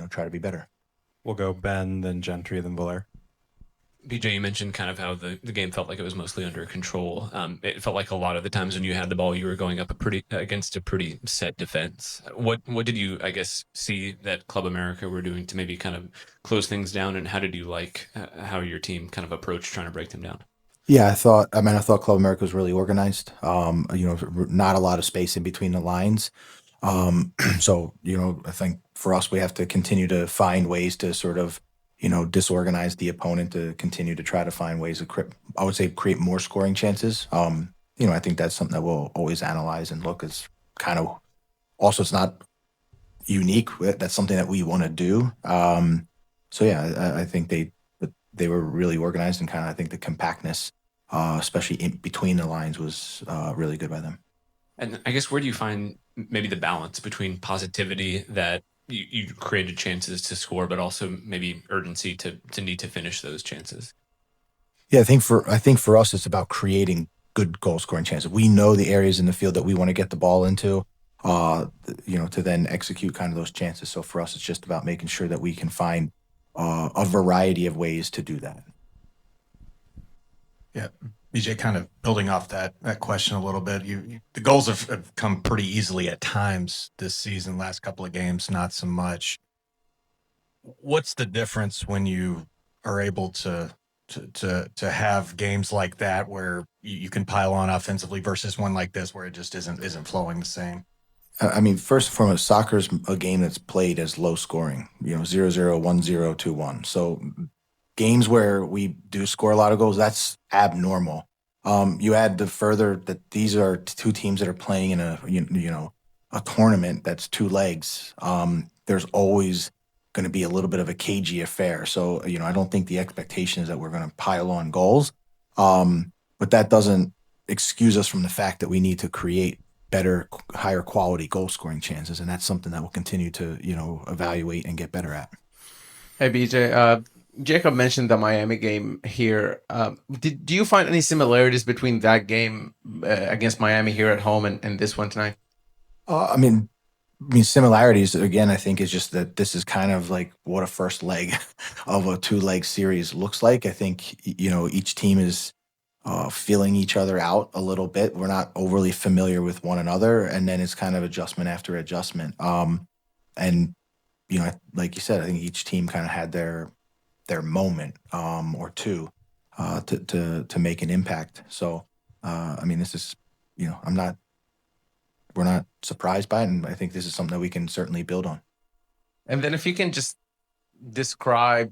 try to be better. We'll go Ben, then Gentry, then Blair. BJ, you mentioned kind of how the game felt like it was mostly under control. It felt like a lot of the times when you had the ball, you were going up against a pretty set defense. What did you, I guess, see that Club America were doing to maybe kind of close things down, and how did you like how your team kind of approached trying to break them down? Yeah, I thought Club America was really organized. Not a lot of space in between the lines. So, I think for us, we have to continue to find ways to sort of, disorganize the opponent to continue to try to find ways to I would say create more scoring chances. I think that's something that we'll always analyze and look as kind of also it's not unique. That's something that we want to do. So yeah, I think they were really organized and kind of I think the compactness, especially in between the lines, was really good by them. And I guess where do you find maybe the balance between positivity that you created chances to score, but also maybe urgency to need to finish those chances? Yeah, I think for us, it's about creating good goal scoring chances. We know the areas in the field that we want to get the ball into, to then execute kind of those chances. So for us, it's just about making sure that we can find a variety of ways to do that. Yeah, BJ, kind of building off that question a little bit. The goals have come pretty easily at times this season. Last couple of games, not so much. What's the difference when you are able to have games like that where you can pile on offensively versus one like this where it just isn't flowing the same? I mean, first and foremost, soccer is a game that's played as low scoring. 0-0, 1-0, 2-1. So games where we do score a lot of goals, that's abnormal. You add the further that these are two teams that are playing in a tournament that's two legs. There's always going to be a little bit of a cagey affair. So I don't think the expectation is that we're going to pile on goals, but that doesn't excuse us from the fact that we need to create better, higher quality goal scoring chances, and that's something that we'll continue to evaluate and get better at. Hey, BJ. Jacob mentioned the Miami game here. Do you find any similarities between that game against Miami here at home and this one tonight? I mean, similarities again. I think is just that this is kind of like what a first leg of a two-leg series looks like. I think each team is feeling each other out a little bit. We're not overly familiar with one another, and then it's kind of adjustment after adjustment. And like you said, I think each team kind of had their moment or two to make an impact. So I mean, this is we're not surprised by it, and I think this is something that we can certainly build on. And then if you can just describe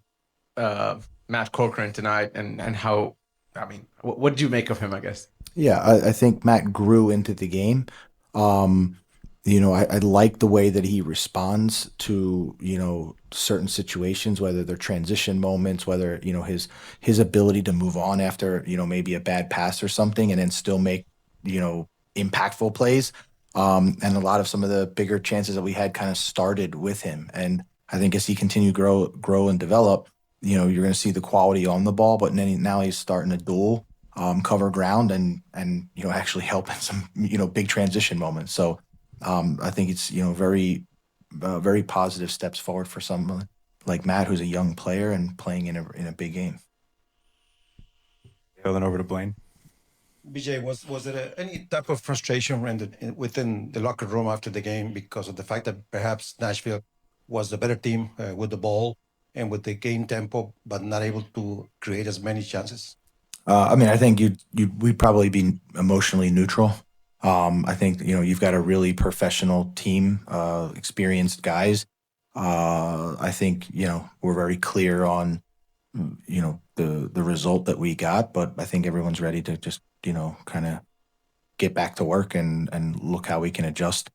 Matt Corcoran tonight and how, I mean, what did you make of him, I guess? Yeah, I think Matt grew into the game. I like the way that he responds to, certain situations, whether they're transition moments, whether, his ability to move on after, maybe a bad pass or something and then still make, impactful plays. And a lot of some of the bigger chances that we had kind of started with him. And I think as he continued to grow and develop, you're going to see the quality on the ball, but then now he's starting to duel, cover ground and actually help in some, big transition moments. So, I think it's very positive steps forward for someone like Matt, who's a young player and playing in a big game. Then over to Blaine. BJ, was there any type of frustration within the locker room after the game because of the fact that perhaps Nashville was the better team with the ball and with the game tempo, but not able to create as many chances? I mean, I think we'd probably be emotionally neutral. I think you've got a really professional team, experienced guys. I think we're very clear on the result that we got, but I think everyone's ready to just kind of get back to work and look how we can adjust,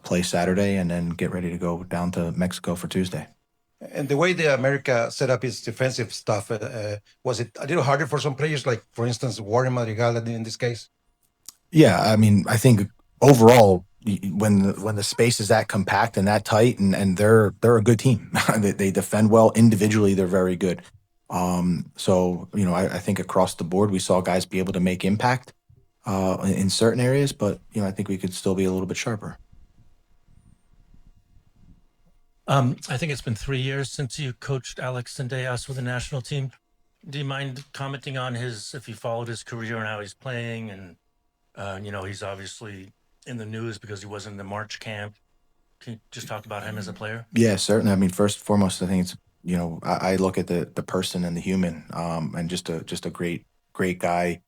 play Saturday, and then get ready to go down to Mexico for Tuesday. And the way the America set up its defensive stuff, was it a little harder for some players, like for instance Warren Madrigal in this case? Yeah, I mean, I think overall, when the space is that compact and that tight, and they're a good team. They defend well individually. They're very good. So I think across the board we saw guys be able to make impact in certain areas, but I think we could still be a little bit sharper. I think it's been 3 years since you coached Alex Sendejas with the national team. Do you mind commenting on if you followed his career and how he's playing? And, he's obviously in the news because he wasn't in the March camp. Can you just talk about him as a player? Yeah, certainly. I mean, first and foremost, I think it's I look at the person and the human, and just a great guy,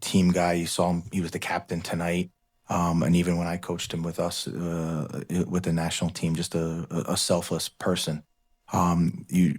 team guy. You saw him; he was the captain tonight, and even when I coached him with us with the national team, just a selfless person. You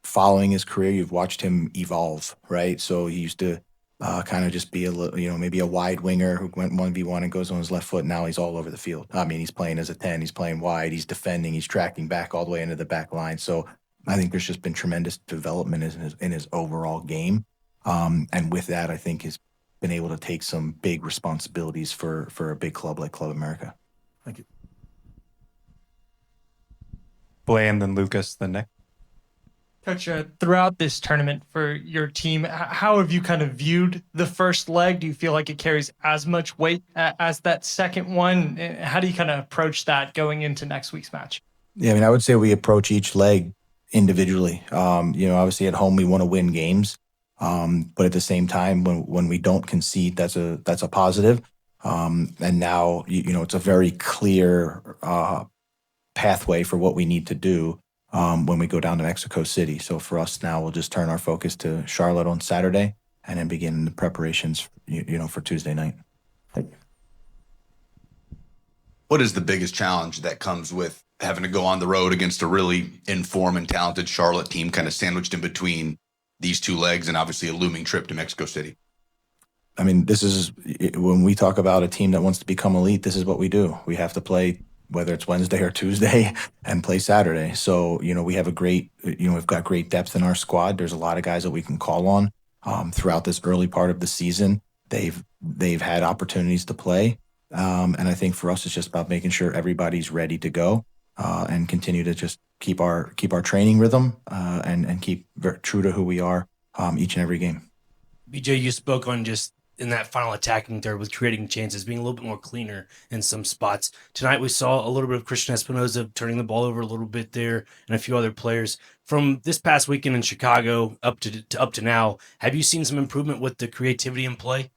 following his career, you've watched him evolve, right? So he used to kind of just be a little, maybe a wide winger who went 1v1 and goes on his left foot. Now he's all over the field. I mean, he's playing as a 10, he's playing wide, he's defending, he's tracking back all the way into the back line. So I think there's just been tremendous development in his overall game. And with that, I think he's been able to take some big responsibilities for a big club like Club America. Thank you. Blaine, then Lucas, then Nick. Coach, throughout this tournament for your team, how have you kind of viewed the first leg? Do you feel like it carries as much weight as that second one? How do you kind of approach that going into next week's match? Yeah, I mean, I would say we approach each leg individually. Obviously at home we want to win games, but at the same time, when we don't concede, that's a positive. And now it's a very clear pathway for what we need to do when we go down to Mexico City. So for us now, we'll just turn our focus to Charlotte on Saturday and then begin the preparations, for Tuesday night. What is the biggest challenge that comes with having to go on the road against a really informed and talented Charlotte team, kind of sandwiched in between these two legs and obviously a looming trip to Mexico City? I mean, this is when we talk about a team that wants to become elite, this is what we do. We have to play, whether it's Wednesday or Tuesday, and play Saturday. So, we have we've got great depth in our squad. There's a lot of guys that we can call on throughout this early part of the season. They've had opportunities to play. And I think for us, it's just about making sure everybody's ready to go and continue to just keep our training rhythm and keep true to who we are each and every game. BJ, you spoke on just in that final attacking third with creating chances, being a little bit more cleaner in some spots. Tonight we saw a little bit of Christian Espinoza turning the ball over a little bit there and a few other players. From this past weekend in Chicago up to now, have you seen some improvement with the creativity in play?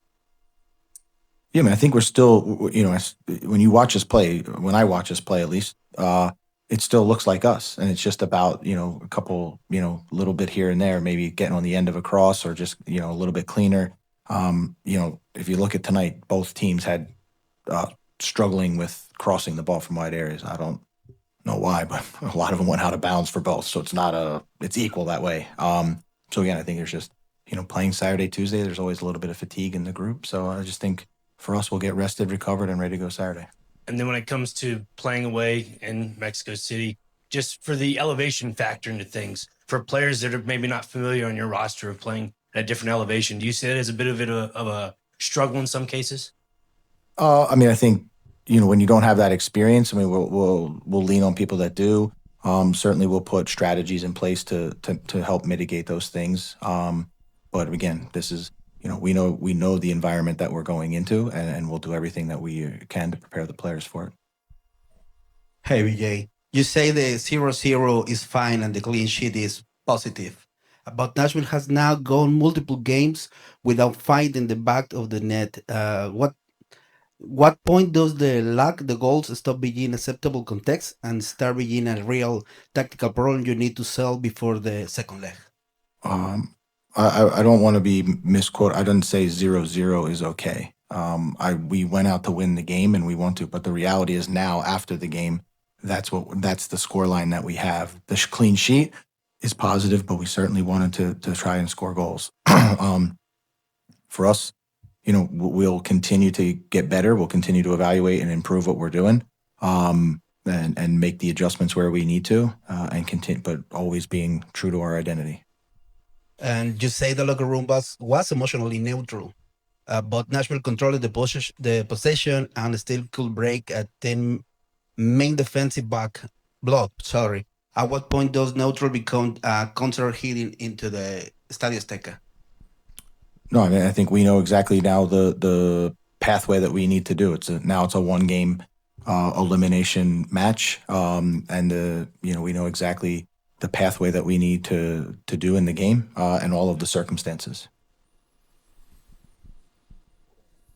Yeah, I mean, I think we're still, when you watch us play, when I watch us play at least, it still looks like us. And it's just about, a couple, little bit here and there, maybe getting on the end of a cross or just, a little bit cleaner. If you look at tonight, both teams had struggling with crossing the ball from wide areas. I don't know why, but a lot of them went out of bounds for both. So it's equal that way. So again, I think there's just, playing Saturday, Tuesday, there's always a little bit of fatigue in the group. So I just think for us, we'll get rested, recovered, and ready to go Saturday. And then when it comes to playing away in Mexico City, just for the elevation factor into things, for players that are maybe not familiar on your roster of playing at a different elevation, do you see that as a bit of a struggle in some cases? I mean, I think, when you don't have that experience, I mean, we'll lean on people that do. Certainly we'll put strategies in place to help mitigate those things. But again, this is, we know the environment that we're going into, and we'll do everything that we can to prepare the players for it. Hey, BJ, you say the 0-0 is fine and the clean sheet is positive. But Nashville has now gone multiple games without finding the back of the net. What point does the goals stop being acceptable context and start being a real tactical problem you need to solve before the second leg? I don't want to be misquoted. I didn't say 0-0 is okay. We went out to win the game and we want to, but the reality is now after the game, that's the scoreline that we have. The clean sheet is positive, but we certainly wanted to try and score goals. For us, we'll continue to get better. We'll continue to evaluate and improve what we're doing, and make the adjustments where we need to, and continue, but always being true to our identity. And you say the locker room was emotionally neutral, but Nashville controlled the possession and still could break a 10 main defensive block. Sorry. At what point does neutral become counter hitting into the Estadio Azteca? No, I mean, I think we know exactly now the pathway that we need to do. It's a one game elimination match, and we know exactly the pathway that we need to do in the game and all of the circumstances.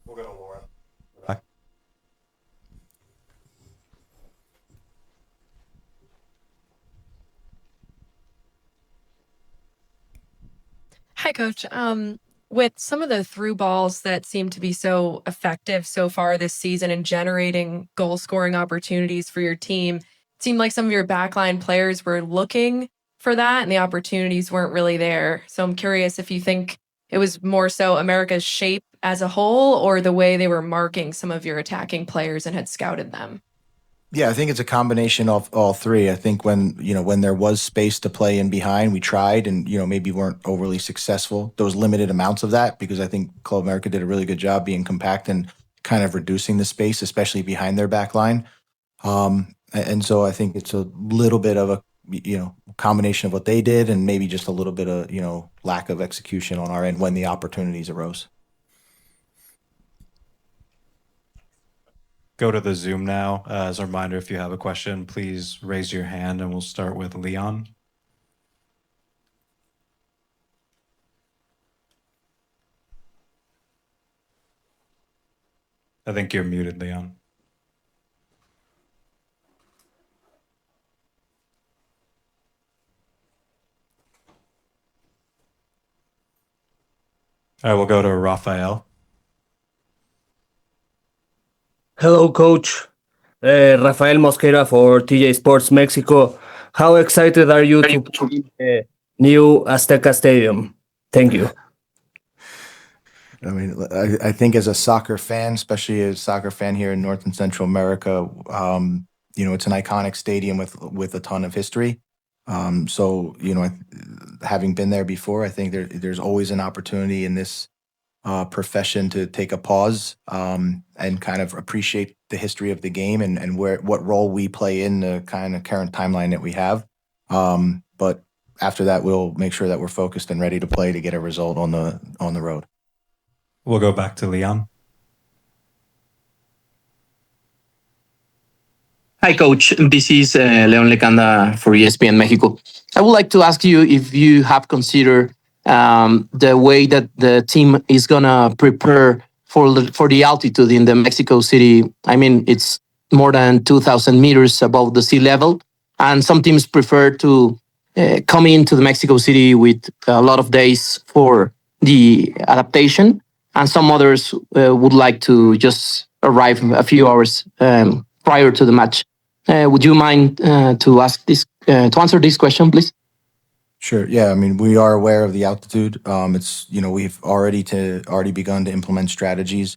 We'll go to Laura. Hi, Coach. With some of the through balls that seem to be so effective so far this season and generating goal scoring opportunities for your team, it seemed like some of your backline players were looking for that and the opportunities weren't really there. So I'm curious if you think it was more so America's shape as a whole or the way they were marking some of your attacking players and had scouted them. Yeah, I think it's a combination of all three. I think when there was space to play in behind, we tried and, maybe weren't overly successful. There was limited amounts of that because I think Club America did a really good job being compact and kind of reducing the space, especially behind their back line. And so I think it's a little bit of a, combination of what they did and maybe just a little bit of, lack of execution on our end when the opportunities arose. Go to the Zoom now. As a reminder, if you have a question, please raise your hand and we'll start with Leon. I think you're muted, Leon. All right, we'll go to Rafael. Hello, Coach. Rafael Mosquera for TJ Sports Mexico. How excited are you to be the new Azteca Stadium? Thank you. I mean, I think as a soccer fan, especially a soccer fan here in North and Central America, it's an iconic stadium with a ton of history. So, having been there before, I think there's always an opportunity in this profession to take a pause and kind of appreciate the history of the game and what role we play in the kind of current timeline that we have. But after that, we'll make sure that we're focused and ready to play to get a result on the road. We'll go back to Leon. Hi, Coach. This is Leon Lecanda for ESPN Mexico. I would like to ask you if you have considered the way that the team is gonna prepare for the altitude in the Mexico City. I mean, it's more than 2,000 meters above the sea level, and some teams prefer to come into the Mexico City with a lot of days for the adaptation, and some others would like to just arrive a few hours prior to the match. Would you mind to answer this question, please? Sure. Yeah. I mean, we are aware of the altitude. It's we've already begun to implement strategies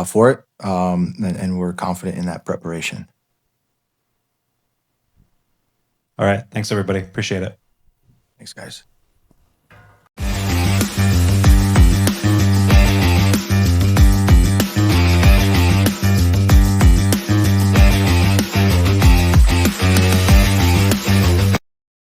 for it, and we're confident in that preparation. All right. Thanks, everybody. Appreciate it. Thanks, guys.